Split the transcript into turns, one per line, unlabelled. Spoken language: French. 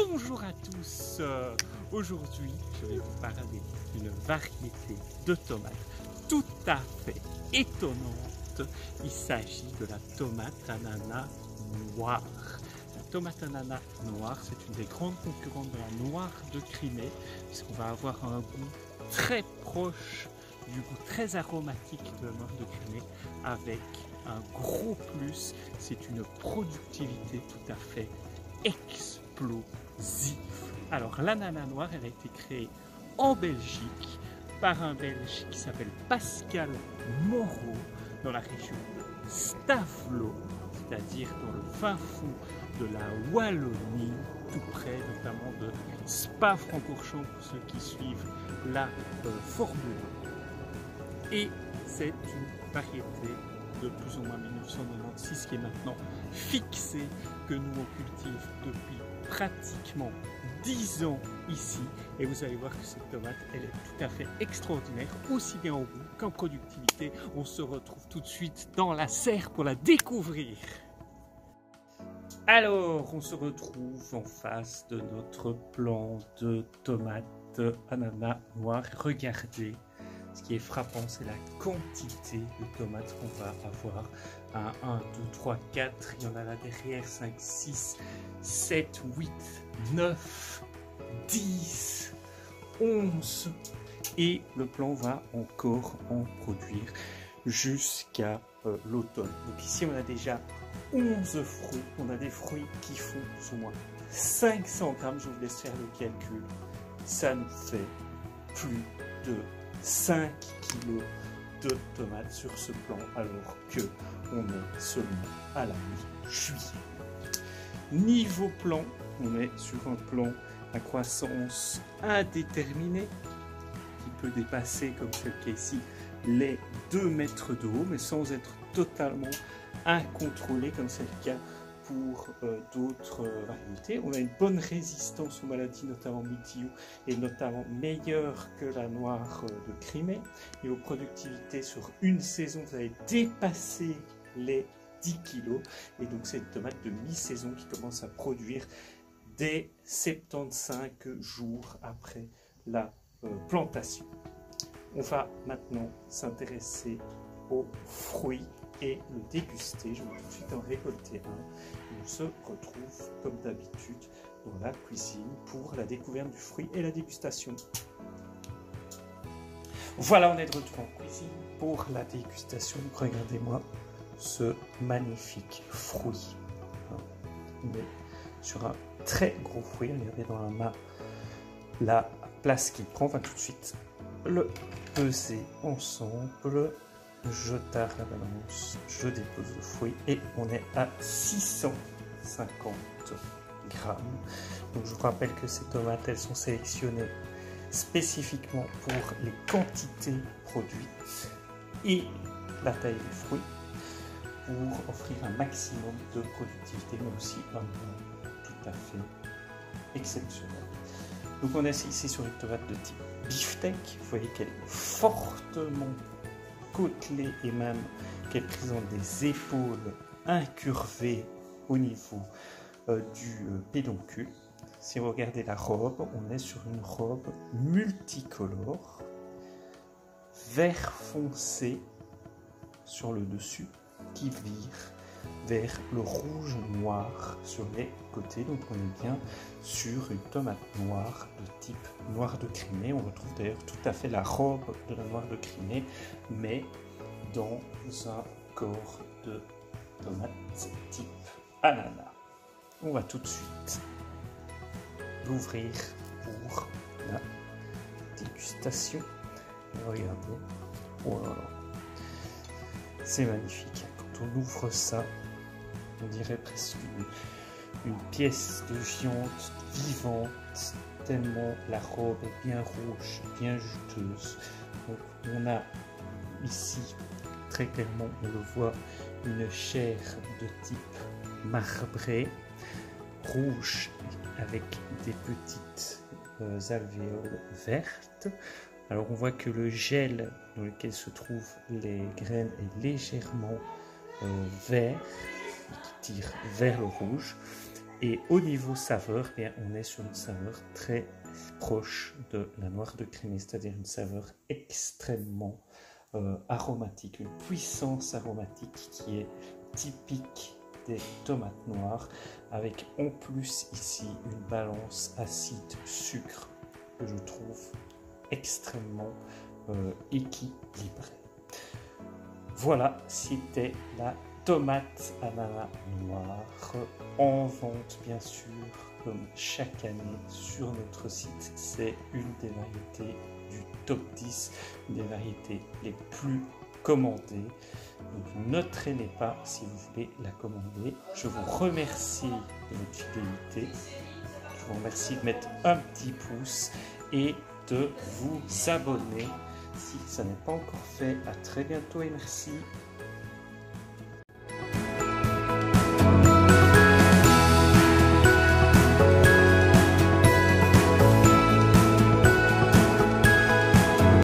Bonjour à tous, aujourd'hui je vais vous parler d'une variété de tomates tout à fait étonnante. Il s'agit de la tomate ananas noire. La tomate ananas noire, c'est une des grandes concurrentes de la noire de Crimée, puisqu'on va avoir un goût très proche du goût très aromatique de la noire de Crimée, avec un gros plus, c'est une productivité tout à fait explosive. Alors l'ananas noir, elle a été créée en Belgique par un Belge qui s'appelle Pascal Moreau, dans la région de Stavelot, c'est-à-dire dans le fin fond de la Wallonie, tout près notamment de Spa-Francorchamps pour ceux qui suivent la Formule 1. Et c'est une variété de plus ou moins 1996 qui est maintenant fixée, que nous on cultive depuis pratiquement 10 ans ici, et vous allez voir que cette tomate elle est tout à fait extraordinaire, aussi bien en goût qu'en productivité. On se retrouve tout de suite dans la serre pour la découvrir. Alors on se retrouve en face de notre plant de tomates ananas noires. Regardez, ce qui est frappant, c'est la quantité de tomates qu'on va avoir. 1, 2, 3, 4, il y en a là derrière, 5, 6, 7, 8, 9, 10, 11. Et le plant va encore en produire jusqu'à l'automne. Donc ici, on a déjà 11 fruits. On a des fruits qui font plus ou moins 500 grammes. Je vous laisse faire le calcul. Ça nous fait plus de 5 kilos de tomates sur ce plant, alors que on est seulement à la mi-juillet. Niveau plant, on est sur un plant à croissance indéterminée qui peut dépasser, comme c'est le cas ici, les 2 mètres de haut, mais sans être totalement incontrôlé comme c'est le cas pour d'autres variétés. On a une bonne résistance aux maladies, notamment mildiou, et notamment meilleure que la noire de Crimée. Et aux productivités sur une saison, vous allez dépasser les 10 kg. Et donc c'est une tomate de mi-saison qui commence à produire dès 75 jours après la plantation. On va maintenant s'intéresser aux fruits et le déguster. Je vais tout de suite en récolter un. On se retrouve comme d'habitude dans la cuisine pour la découverte du fruit et la dégustation. Voilà, on est de retour en cuisine pour la dégustation. Regardez-moi ce magnifique fruit. On est sur un très gros fruit. Regardez dans la main la place qu'il prend. On va tout de suite le peser ensemble. Je tare la balance, je dépose le fruit et on est à 650 grammes. Donc je vous rappelle que ces tomates, elles sont sélectionnées spécifiquement pour les quantités produites et la taille des fruits pour offrir un maximum de productivité, mais aussi un goût tout à fait exceptionnel. Donc on est ici sur une tomate de type beefsteak. Vous voyez qu'elle est fortement côtelée et même qu'elle présente des épaules incurvées au niveau du pédoncule. Si vous regardez la robe, on est sur une robe multicolore, vert foncé sur le dessus, qui vire vers le rouge noir sur les côtés. Donc on est bien sur une tomate noire de type noire de Crimée. On retrouve d'ailleurs tout à fait la robe de la noire de Crimée, mais dans un corps de tomate type ananas. On va tout de suite l'ouvrir pour la dégustation. Regardez, oh là là, c'est magnifique. Quand on ouvre ça, on dirait presque une pièce de viande vivante, tellement la robe est bien rouge, bien juteuse. Donc on a ici, très clairement, on le voit, une chair de type marbré, rouge, avec des petites alvéoles vertes. Alors on voit que le gel dans lequel se trouvent les graines est légèrement vert, qui tire vers le rouge. Et au niveau saveur, bien, on est sur une saveur très proche de la noire de Crimée, c'est-à-dire une saveur extrêmement aromatique, une puissance aromatique qui est typique des tomates noires, avec en plus ici une balance acide-sucre que je trouve extrêmement équilibrée. Voilà, c'était la tomate ananas noire, en vente bien sûr, comme chaque année sur notre site. C'est une des variétés du top 10, une des variétés les plus commandées. Donc ne traînez pas si vous voulez la commander. Je vous remercie de votre fidélité. Je vous remercie de mettre un petit pouce et de vous abonner si ça n'est pas encore fait. À très bientôt et merci.